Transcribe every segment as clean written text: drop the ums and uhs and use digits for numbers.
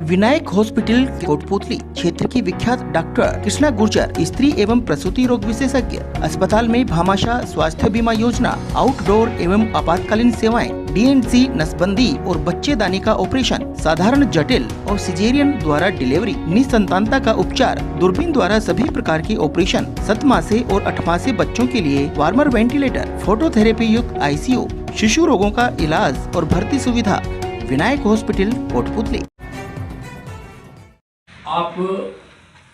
Vinayak hospital Kotputli क्षेत्र की विख्यात डॉक्टर कृष्णा गुर्जर स्त्री एवं प्रसूति रोग विशेषज्ञ। अस्पताल में भामाशाह स्वास्थ्य बीमा योजना, आउटडोर एवं आपातकालीन सेवाएं, DNC नसबंदी और बच्चेदानी का ऑपरेशन, साधारण जटिल और सिजेरियन द्वारा डिलीवरी, निसंतानता का उपचार, दूरबीन द्वारा सभी प्रकार के ऑपरेशन, 7 मासे और 8 मासे बच्चों के लिए वार्मर वेंटिलेटर, फोटोथेरेपी युक्त ICU, शिशु रोगों का इलाज और भर्ती सुविधा। विनायक हॉस्पिटल कोटपुतली। आप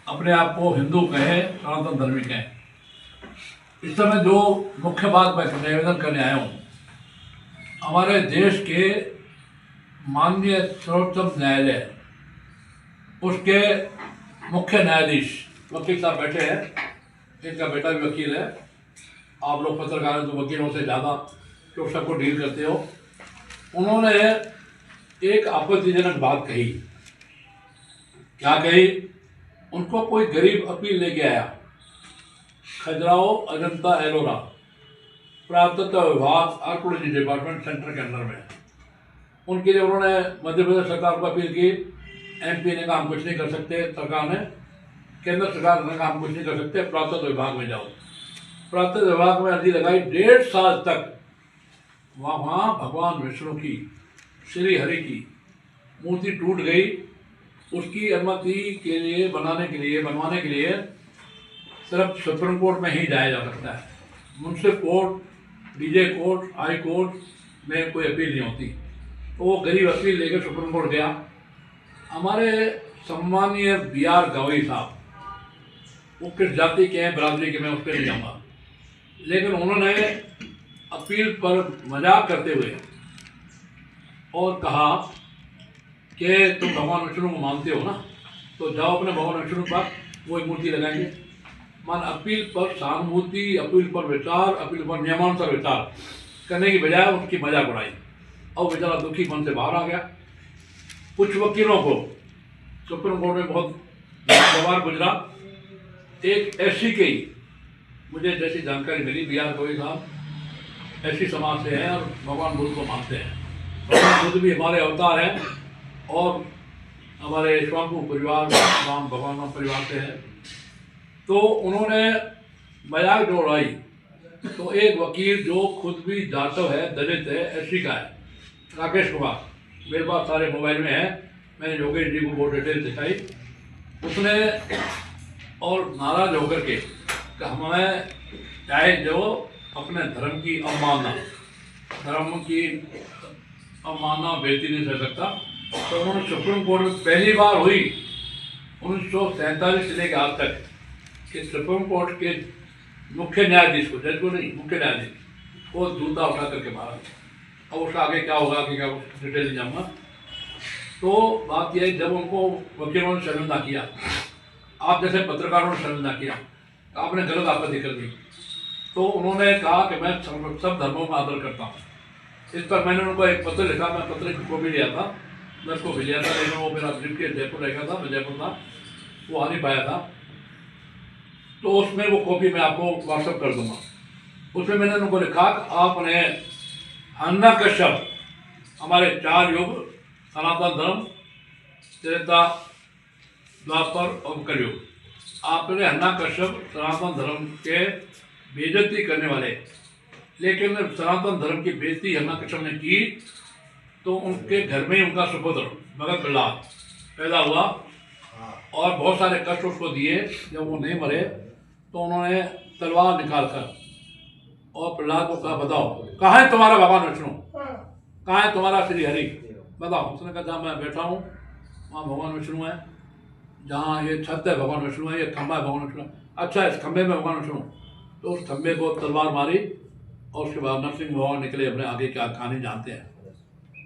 अपने आप को हिंदू कहें, सनातन धर्मी कहें, इस समय जो मुख्य बात मैं निवेदन करने आया हूँ, हमारे देश के माननीय सर्वोच्च न्यायालय उसके मुख्य न्यायाधीश वकील साहब बैठे हैं, इनका बेटा भी वकील है। आप लोग पत्रकार हैं तो वकीलों से ज़्यादा तो सबको डील करते हो। उन्होंने एक आपत्तिजनक बात कही। क्या कही? उनको कोई गरीब अपील लेके आया, खजुराहो अजंता एलोरा पुरातत्व विभाग आर्कोलॉजी डिपार्टमेंट सेंटर के अंदर में। उनके लिए उन्होंने मध्य प्रदेश सरकार को अपील की। MP ने कहा हम कुछ नहीं कर सकते, सरकार ने, केंद्र सरकार ने कहा हम कुछ नहीं कर सकते, पुरातत्व विभाग में जाओ। पुरातत्व विभाग में अर्जी लगाई। 1.5 साल तक वहाँ भगवान विष्णु की, श्री हरि की मूर्ति टूट गई। उसकी अनुमति के लिए बनवाने के लिए सिर्फ सुप्रीम कोर्ट में ही जाया जा सकता है। Municipal court, DJ court, high court में कोई अपील नहीं होती। तो वो गरीब अपील लेकर सुप्रीम कोर्ट गया। हमारे सम्मानीय BR गवई साहब, वो किस जाति के हैं, बरादरी के, मैं उस पर नहीं जाऊँगा, लेकिन उन्होंने अपील पर मजाक करते हुए और कहा कि तुम भगवान विष्णु को मानते हो ना, तो जाओ अपने भगवान विष्णु पर वो एक मूर्ति लगाएंगे। मान अपील पर सहानुभूति, अपील पर विचार, अपील पर नियमानुसार विचार करने की बजाय उसकी मजाक उड़ाई और बेचारा दुखी मन से बाहर आ गया। कुछ वकीलों को सुप्रीम कोर्ट में बहुत व्यवहार गुजरा। एक SC के ही, मुझे जैसी जानकारी मिली, BR गवई साहब SC समाज से हैं और भगवान बुद्ध को मानते हैं। भगवान बुद्ध भी हमारे अवतार हैं और हमारे स्वामी परिवार राम भगवान राम परिवार से है। तो उन्होंने मजाक जो उड़ाई, तो एक वकील जो खुद भी जाटव है, दलित है, SC का है, राकेश कुमार, मेरे पास सारे मोबाइल में है, मैंने योगेश जी को वो डिटेल दिखाई। उसने और नाराज होकर के हमें चाहे जो अपने धर्म की अवमानना, बेइज्जती नहीं कर सकता। तो उन्होंने सुप्रीम कोर्ट में पहली बार हुई 1947 से लेकर आज तक कि सुप्रीम कोर्ट के मुख्य न्यायाधीश को, जज को नहीं, मुख्य न्यायाधीश को जूता उठा करके मारा। अब उसका आगे क्या होगा कि क्या डिटेल नहीं जाऊँगा। तो बात यह है, जब उनको वकीलों ने शर्मिंदा किया, आप जैसे पत्रकारों ने शर्मिंदा किया, आपने गलत आपत्ति कर दी, तो उन्होंने कहा कि मैं सब धर्मों का आदर करता हूँ। इस पर मैंने उनको एक पत्र लिखा, मैं पत्र को भी लिया था, मैं उसको भी लिया था, लेकिन वो मेरा ब्रिफ के जयपुर रह गया था, मैं जयपुर था, वो आ नहीं पाया था। तो उसमें वो कॉपी मैं आपको व्हाट्सएप कर दूंगा। उसमें मैंने उनको लिखा कि आपने हन्ना कश्यप, हमारे 4 युग, सनातन धर्म, त्रेता, द्वापर और कलयुग, आपने हन्ना कश्यप सनातन धर्म के बेइज्जती करने वाले, लेकिन सनातन धर्म की बेइज्जती हन्ना कश्यप ने की तो उनके घर में ही उनका सुपुत्र भगत प्रहलाद पैदा हुआ और बहुत सारे कष्ट उसको दिए। जब वो नहीं मरे तो उन्होंने तलवार निकाल कर और प्रहलाद को कहा, बताओ कहाँ है तुम्हारा भगवान विष्णु, कहाँ है तुम्हारा श्री हरि, बताओ। उसने कहा जहाँ मैं बैठा हूँ वहाँ भगवान विष्णु है, जहाँ ये छत है भगवान विष्णु है, ये खंभा है भगवान विष्णु है। अच्छा, इस खंभे में भगवान विष्णु। तो उस खंभे को तलवार मारी और उसके बाद नरसिंह भगवान निकले। अपने आगे क्या कहानी जानते हैं।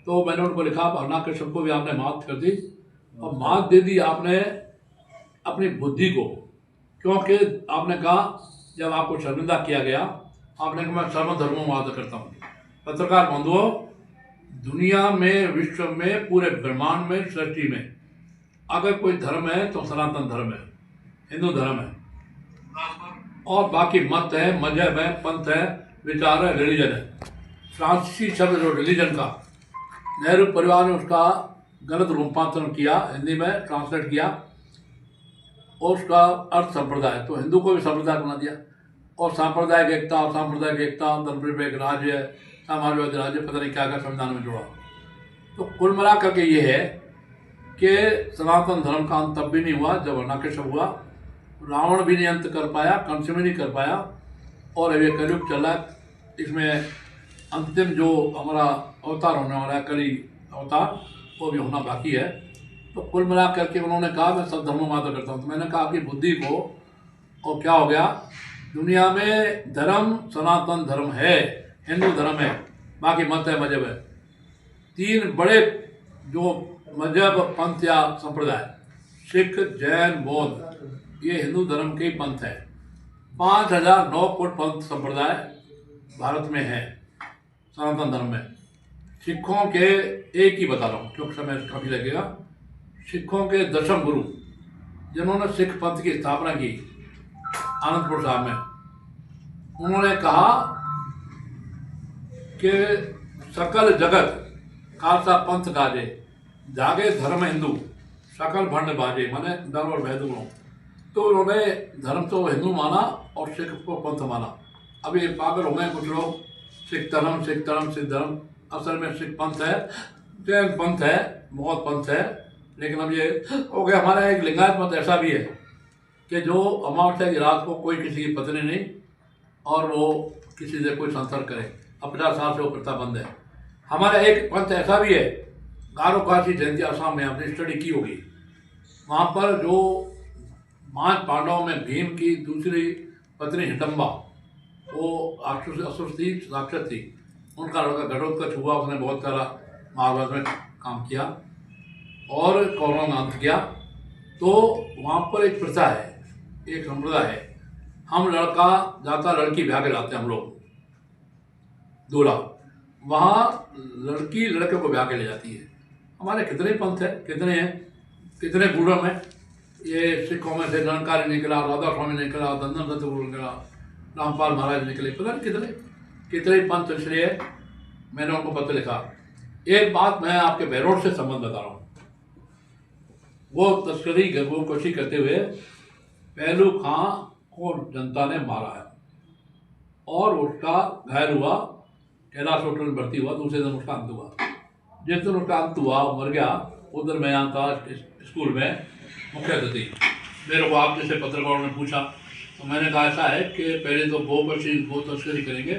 तो मैंने उनको लिखा, हन्ना कश्यप को भी आपने मात कर दी और मात दे दी आपने अपनी बुद्धि को, क्योंकि आपने कहा जब आपको शर्मिंदा किया गया, आपने कहा मैं सर्व धर्मों में आदर करता हूँ। पत्रकार बंधुओं, दुनिया में, विश्व में, पूरे ब्रह्मांड में, सृष्टि में अगर कोई धर्म है तो सनातन धर्म है, हिंदू धर्म है, और बाकी मत है, मजहब है, पंथ है, विचार है, रिलीजन है। फ्रांसीसी शब्द जो रिलीजन का, नेहरू परिवार ने उसका गलत रूपांतरण किया, हिंदी में ट्रांसलेट किया और उसका अर्थ संप्रदाय, तो हिंदू को भी संप्रदाय बना दिया। और सांप्रदायिक एकता और सांप्रदायिक एकता, धर्मनिरपेक्ष राज्य, समाजवादी राज्य, पता नहीं क्या क्या संविधान में जोड़ा। तो कुल मिला करके ये है कि सनातन धर्म का अंत तब भी नहीं हुआ जब हिरण्यकश्यप हुआ। रावण भी नहीं अंत कर पाया, कंस भी नहीं कर पाया, और अब ये कलयुग चला। इसमें अंतिम जो हमारा अवतार होने वाला है, कली अवतार, वो भी होना बाकी है। तो कुल मिला करके उन्होंने कहा मैं सब धर्मों में आदर करता हूँ। तो मैंने कहा आपकी बुद्धि को, और क्या हो गया, दुनिया में धर्म सनातन धर्म है, हिंदू धर्म है, बाकी मत है, मजहब है। 3 बड़े जो मजहब, पंथ या संप्रदाय, सिख, जैन, बौद्ध, ये हिंदू धर्म के ही पंथ है। 5009 कोट पंथ संप्रदाय भारत में है सनातन धर्म में। सिखों के एक ही बता रहा हूँ क्योंकि समय काफ़ी लगेगा। सिखों के 10वें गुरु जिन्होंने सिख पंथ की स्थापना की आनंदपुर साहब में, उन्होंने कहा कि सकल जगत खालसा पंथ गाजे, जागे धर्म हिंदू, सकल भंड बाजे, माने नर और वैद गुणों। तो उन्होंने धर्म तो हिंदू माना और सिख को पंथ माना। अब ये पागल हो गए कुछ लोग, सिख धर्म, सिख धर्म, सिख धर्म। असल में सिख पंथ है, जैन पंथ है, बौद्ध पंथ है, लेकिन अब ये हो गया। हमारा एक लिंगायत मत ऐसा भी है कि जो अमावस्या की रात को कोई किसी की पत्नी नहीं और वो किसी से कोई संसर्ग करे, अब 50 साल से वो प्रथा बंद है। हमारा एक पंथ ऐसा भी है, गारो काशी जयंती असम में आपने स्टडी की होगी, वहाँ पर जो 5 पांडवों में भीम की दूसरी पत्नी हिडम्बा, वो असुर थी, राक्षस थी, उनका लड़का घटोत्कच हुआ, उसने बहुत सारा महाभारत में काम किया और कौरवों में अंत किया। तो वहाँ पर एक प्रथा है, एक संप्रदाय है, हम लड़का जाता लड़की ब्याह के लाते हैं हम लोग, दूल्हा, वहाँ लड़की लड़के को ब्याह के ले जाती है। हमारे कितने पंथ है, कितने हैं, कितने गुरुओं में, ये सिखों में से निरंकारी निकला, राधा स्वामी निकला, दंदन दत्त गुरु निकला, रामपाल महाराज निकले, पता नहीं कितने कितने पंथ। इसलिए मैंने उनको पत्र लिखा। एक बात मैं आपके बहरोड से संबंध बता रहा हूँ। वो तस्करी गर्भोकोशी करते हुए पहलू खां को जनता ने मारा है और उसका घायल हुआ, कैलाश होटल में भर्ती हुआ, दूसरे दिन उसका अंत हुआ। जिस दिन उसका अंत हुआ, मर गया, उधर मैं यहाँ था स्कूल में मुख्य अतिथि। मेरे को आप जैसे पत्रकारों ने पूछा तो मैंने कहा ऐसा है कि पहले तो गो तस्करी करेंगे,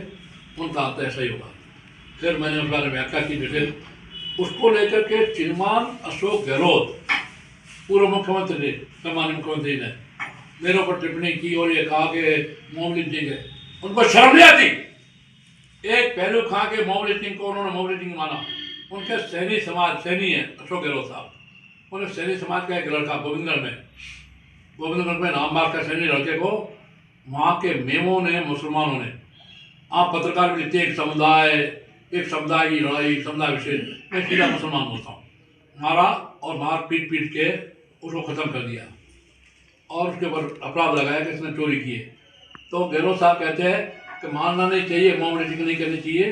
उनका अंत ऐसा ही होगा। फिर मैंने उस बारे में व्याख्या की। फिर उसको लेकर के श्रीमान अशोक गहलोत, पूर्व मुख्यमंत्री ने, सम्मानित मुख्यमंत्री ने मेरे ऊपर टिप्पणी की और ये कहा कि मॉब लिंचिंग है। उनको शर्म नहीं आती? एक पहलू खां के मॉब लिंचिंग को उन्होंने मॉब लिंचिंग माना। उनके सैनी समाज, सैनी है अशोक गहलोत साहब, उन्हें सैनी समाज का एक लड़का गोविंदगढ़ में नामबार का सैनी लड़के को वहाँ के मेमों ने, मुसलमानों ने, आप पत्रकार भी लिखते हैं एक समुदाय की लड़ाई, समुदाय विशेष, मैं सीधा मुसलमान बोलता हूँ, मारा और मार पीट के उसको ख़त्म कर दिया और उसके ऊपर अपराध लगाया कि इसने चोरी की है। तो गहलोत साहब कहते हैं कि मानना नहीं चाहिए, मॉब लिंचिंग नहीं करनी चाहिए,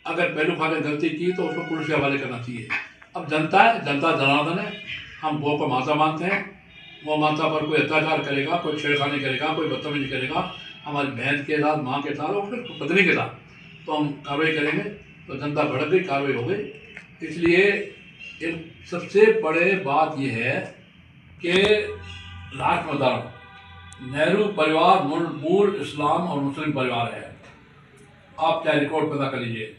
अगर पहलू खां ने गलती की तो उसको पुलिस के हवाले करना चाहिए। अब जनता है, जनता जनार्दन है, हम गौ को माता मानते हैं, वो माता पर कोई अत्याचार करेगा, कोई छेड़खानी करेगा, कोई बदतमीजी करेगा हमारी बहन के साथ, माँ के साथ और फिर पत्नी के साथ, तो हम कार्रवाई करेंगे। तो जनता भड़क गई, कार्रवाई हो गई। इसलिए एक सबसे बड़े बात यह है कि लास्ट बता रहा हूँ, नेहरू परिवार मूल इस्लाम और मुस्लिम परिवार है। आप चाहे रिकॉर्ड पता कर लीजिए।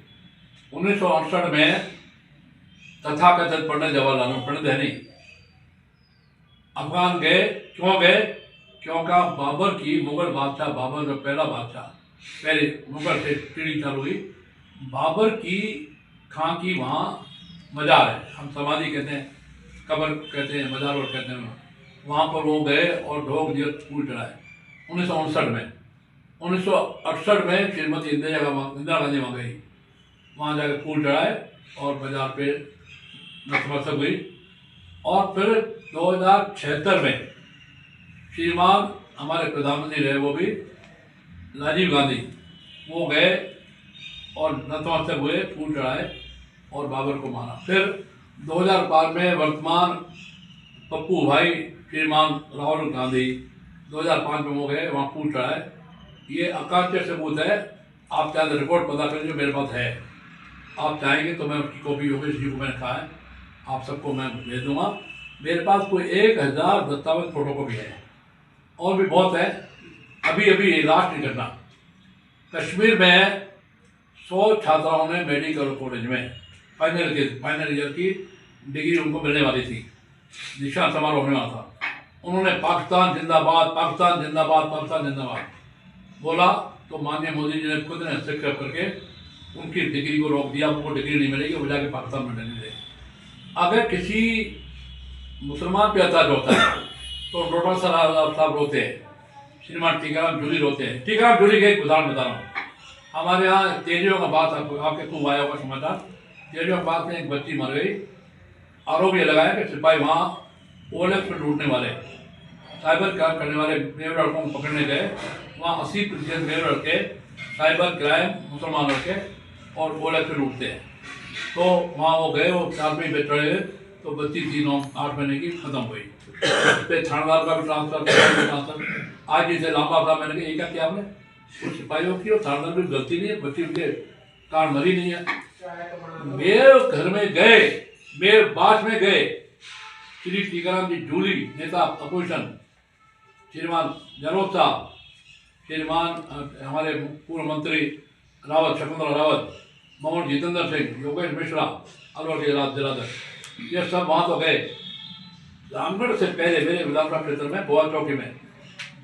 1968 में तथाकथित पंडित जवाहरलाल नेहरू, पंडित है नहीं, अफगान गए। क्यों गए? क्योंकि बाबर की, मुगल बादशाह बाबर जो पहला बादशाह, पहले मुगल से पीढ़ी चालू हुई, बाबर की खां की वहाँ मज़ार है, हम समाधि कहते हैं, कब्र कहते हैं, मज़ार और कहते हैं। वहाँ पर वो गए और ढोक दिया, फूल चढ़ाए 1959 में। 1968 में श्रीमती इंदिरा गांधी वहाँ गई, वहाँ जाकर फूल चढ़ाए और बाजार पे नतमस्तक हुई। और फिर 2076 में श्रीमान हमारे प्रधानमंत्री रहे, वो भी राजीव गांधी, वो गए और नतमस्तक हुए, फूल चढ़ाए और बाबर को माना। फिर 2005 में वर्तमान पप्पू भाई श्रीमान राहुल गांधी 2005 में हो गए, वहाँ पूछ रहा है। ये आकांक्षी सबूत है, आप चाहे रिपोर्ट पता करें जो मेरे पास है। आप चाहेंगे तो मैं उसकी कॉपी होगी, किसी को मैंने कहा है आप सबको मैं भेज दूँगा। मेरे पास कोई 1000 दस्तावेज फोटो कॉपी है और भी बहुत है। अभी अभी लास्ट नहीं करना, कश्मीर में 100 छात्राओं ने मेडिकल कॉलेज में फाइनल ईयर की डिग्री उनको मिलने वाली थी, दीक्षा समारोह होने वाला था। उन्होंने पाकिस्तान जिंदाबाद, पाकिस्तान जिंदाबाद, पाकिस्तान जिंदाबाद बोला, तो माननीय मोदी जी ने खुद ने हस्तक्षेप करके उनकी डिग्री को रोक दिया। उनको डिग्री नहीं मिलेगी, वो जाके पाकिस्तान में रहने देंगे। अगर किसी मुसलमान पे अत्याचार होता है तो डॉक्टर साहब रोते हैं, श्रीमान टीकाराम जूली रोते हैं। टीकाराम जूली का एक उदाहरण बता रहा हूँ। हमारे यहाँ तेलियों का बात आपके खूब आया होगा समाचार। तेलियों का बात में एक बच्ची मर गई। आरोप ये लगाया कि सिपाही वहाँ ओएलएक्स में लूटने वाले, साइबर क्राइम करने वाले मेरे लड़कों को पकड़ने गए। वहाँ 80% मेरे लड़के साइबर क्राइम मुसलमान लड़के और ओएलएक्स में लूटते हैं। तो वहाँ वो गए, वो 4 महीने चढ़े, तो बच्ची 3-8 महीने की खत्म हुई। पे थानेदार का भी ट्रांसफर। आज जिसे लांबा साहब मैंने कहा, ये क्या किया आपने? उस सिपाहियों की और थानेदार की गलती नहीं है, बच्ची उनके कारण मरी नहीं है। मेरे घर में गए, मेरे बास में गए, श्री टीकाराम जी जूली नेता अपोजिशन, श्रीमान जनोद साहब, श्रीमान हमारे पूर्व मंत्री रावत, शकुंतला रावत, मोहन जितेंद्र सिंह, योगेश मिश्रा, अलवर के जिलाध्यक्ष, ये सब वहाँ तो गए। रामगढ़ से पहले मेरे विधानसभा क्षेत्र में बोआ चौकी में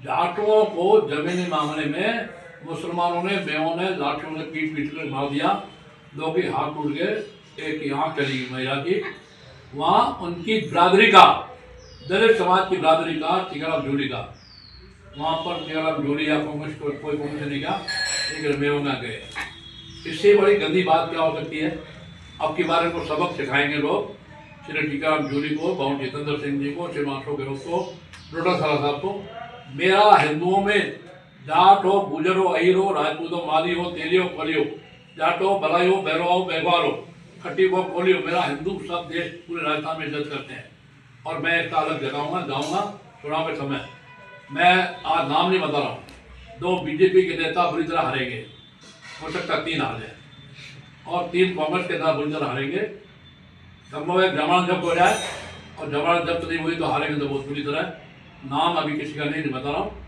जाटों को जमीनी मामले में मुसलमानों ने, बेवों ने, लाठियों ने पीट कर मार दिया। 2 के हाथ टूट गए, एक की आँख चली गई महिला की। वहाँ उनकी बिरादरी का, दलित समाज की बिरादरी का, टीकाराम जूली का, वहाँ पर टीकाराम जूली या कांग्रेस को कोई कांग्रेस नहीं गया, लेकिन बेवों में गए। इससे बड़ी गंदी बात क्या हो सकती है? अब के बारे को सबक सिखाएंगे लोग, श्री टीकाराम जूली को, मोहन जितेंद्र सिंह जी को, श्रीमान अशोक गहलोत को, डॉक्टर साला साहब को। मेरा हिंदुओं में जाट हो, गुजर हो, अहीर हो, राजपूत हो, माली हो, तेली हो, कली हो, जाट हो, बलाई हो, बैरवा हो, बेगवार हो, खट्टी हो, कोली हो, मेरा हिंदू सब देश पूरे राजस्थान में इज्जत करते हैं। और मैं इसका अलग जगाऊंगा, जाऊँगा चुनाव के समय। मैं आज नाम नहीं बता रहा हूँ, 2 बीजेपी के नेता बुरी तरह हारेंगे, हो सकता 3 हार जाए, और 3 कांग्रेस के नेता बुरी तरह हारेंगे। संभव है जमानत जब्त हो जाए, और जमानत जब्त नहीं हुई तो हारेंगे तो बहुत बुरी तरह। नाम अभी किसी का नहीं बता रहा हूँ।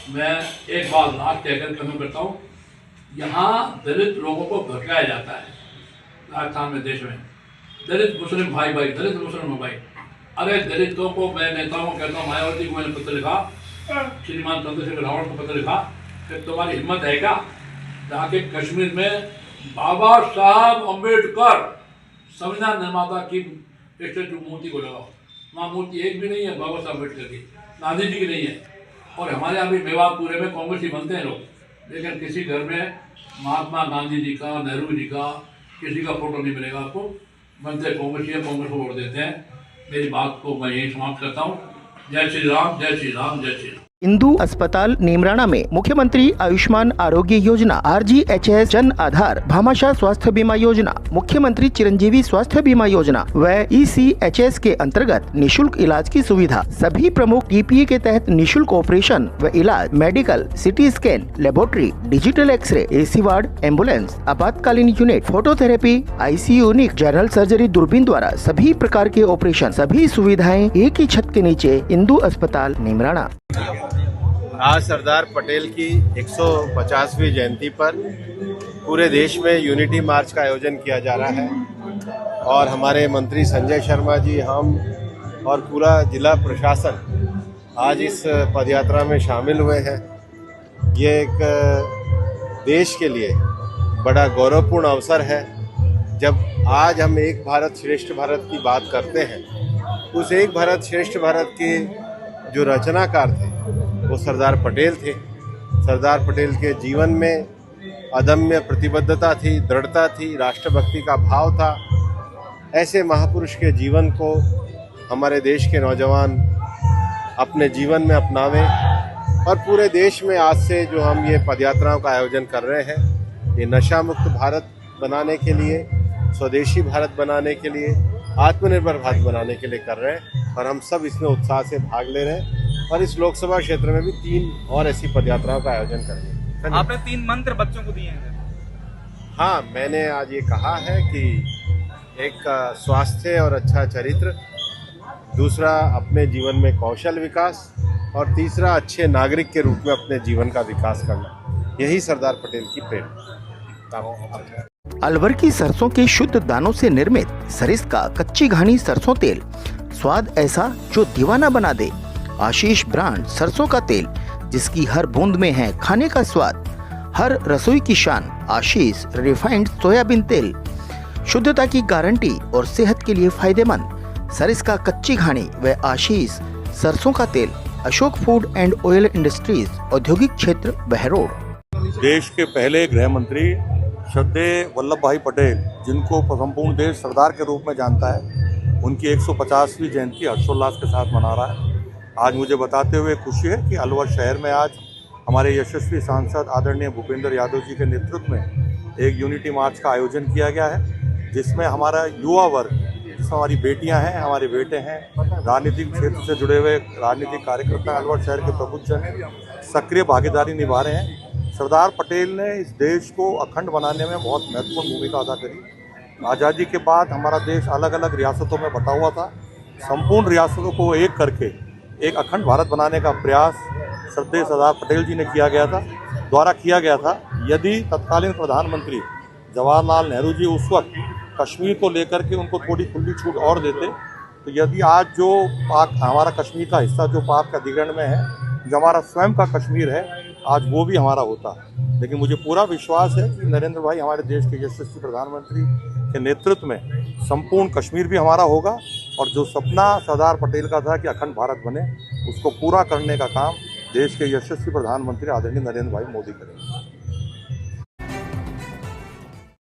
मैं एक बात लास्ट कहकर खत्म करता हूँ। यहाँ दलित लोगों को भटकाया जाता है राजस्थान में, देश में। दलित मुस्लिम भाई, दलित मुस्लिम भाई। अरे दलितों को, मैं नेताओं को कहता हूँ, मायावती को मैंने पत्र लिखा, श्रीमान चंद्रशेखर रावण को पत्र लिखा कि तुम्हारी हिम्मत है क्या जाके कश्मीर में बाबा साहब अम्बेडकर संविधान निर्माता की स्टेचू मूर्ति को लगाओ। वहाँ मूर्ति एक भी नहीं है बाबा साहब अम्बेडकर की, गांधी जी की नहीं है। और हमारे यहाँ भी मेवातपुरे में कांग्रेस ही बनते हैं लोग, लेकिन किसी घर में महात्मा गांधी जी का, नेहरू जी का, किसी का फोटो नहीं मिलेगा आपको। बनते कांग्रेस ही, कांग्रेस को वोट देते हैं। मेरी बात को मैं यही समाप्त करता हूँ। जय श्री राम, जय श्री राम, जय श्री राम। इंदु अस्पताल नीमराणा में मुख्यमंत्री आयुष्मान आरोग्य योजना, RGHS जन आधार, भामाशाह स्वास्थ्य बीमा योजना, मुख्यमंत्री चिरंजीवी स्वास्थ्य बीमा योजना व ECHS के अंतर्गत निशुल्क इलाज की सुविधा। सभी प्रमुख TPA के तहत निशुल्क ऑपरेशन व इलाज, medical, CT scan, laboratory, digital x-ray, AC ward, ambulance, आपातकालीन unit, phototherapy, ICU unit, general surgery, दूरबीन द्वारा सभी प्रकार के ऑपरेशन, सभी सुविधाएं एक ही छत के नीचे। इंदु अस्पताल नीमराणा। आज सरदार पटेल की 150वीं जयंती पर पूरे देश में यूनिटी मार्च का आयोजन किया जा रहा है और हमारे मंत्री संजय शर्मा जी, हम और पूरा जिला प्रशासन आज इस पदयात्रा में शामिल हुए हैं। ये एक देश के लिए बड़ा गौरवपूर्ण अवसर है। जब आज हम एक भारत श्रेष्ठ भारत की बात करते हैं, उस एक भारत श्रेष्ठ भारत के जो रचनाकार थे वो सरदार पटेल थे। सरदार पटेल के जीवन में अदम्य प्रतिबद्धता थी, दृढ़ता थी, राष्ट्रभक्ति का भाव था। ऐसे महापुरुष के जीवन को हमारे देश के नौजवान अपने जीवन में अपनावें और पूरे देश में आज से जो हम ये पदयात्राओं का आयोजन कर रहे हैं, ये नशा मुक्त भारत बनाने के लिए, स्वदेशी भारत बनाने के लिए, आत्मनिर्भर भारत बनाने के लिए कर रहे हैं और हम सब इसमें उत्साह से भाग ले रहे हैं और इस लोकसभा क्षेत्र में भी 3 और ऐसी पदयात्राओं का आयोजन करेंगे। आपने 3 मंत्र बच्चों को दिए हैं। हाँ, मैंने आज ये कहा है कि एक स्वास्थ्य और अच्छा चरित्र, दूसरा अपने जीवन में कौशल विकास और तीसरा अच्छे नागरिक के रूप में अपने जीवन का विकास करना, यही सरदार पटेल की प्रेरणा। अलवर की सरसों के शुद्ध दानों से निर्मित सरिस का कच्ची घानी सरसों तेल, स्वाद ऐसा जो दीवाना बना दे। आशीष ब्रांड सरसों का तेल, जिसकी हर बूंद में है खाने का स्वाद, हर रसोई की शान। आशीष रिफाइंड सोयाबीन तेल, शुद्धता की गारंटी और सेहत के लिए फायदेमंद। सरिस का कच्ची घानी व आशीष सरसों का तेल। Ashok food and oil industries, औद्योगिक क्षेत्र बहरोड। देश के पहले गृह मंत्री श्रद्धेय वल्लभ भाई पटेल, जिनको संपूर्ण देश सरदार के रूप में जानता है, उनकी 150वीं जयंती हर्षोल्लास के साथ मना रहा है। आज मुझे बताते हुए खुशी है कि अलवर शहर में आज हमारे यशस्वी सांसद आदरणीय भूपेंद्र यादव जी के नेतृत्व में एक यूनिटी मार्च का आयोजन किया गया है, जिसमें हमारा युवा वर्ग, जिसमें हमारी बेटियां हैं, हमारे बेटे हैं, राजनीतिक क्षेत्र से जुड़े हुए राजनीतिक कार्यकर्ता, अलवर शहर के प्रबुद्धजन सक्रिय भागीदारी निभा रहे हैं। सरदार पटेल ने इस देश को अखंड बनाने में बहुत महत्वपूर्ण भूमिका अदा करी। आज़ादी के बाद हमारा देश अलग अलग रियासतों में बटा हुआ था। संपूर्ण रियासतों को एक करके एक अखंड भारत बनाने का प्रयास श्रद्धेय सरदार पटेल जी ने किया गया था। यदि तत्कालीन प्रधानमंत्री जवाहरलाल नेहरू जी उस वक्त कश्मीर को लेकर के उनको थोड़ी खुली छूट और देते, तो यदि आज जो पाक हमारा कश्मीर का हिस्सा जो पाक के अधिग्रहण में है, जो हमारा स्वयं का कश्मीर है, आज वो भी हमारा होता। लेकिन मुझे पूरा विश्वास है कि नरेंद्र भाई हमारे देश के यशस्वी प्रधानमंत्री के नेतृत्व में संपूर्ण कश्मीर भी हमारा होगा और जो सपना सरदार पटेल का था कि अखंड भारत बने, उसको पूरा करने का काम देश के यशस्वी प्रधानमंत्री आदरणीय नरेंद्र भाई मोदी करेंगे।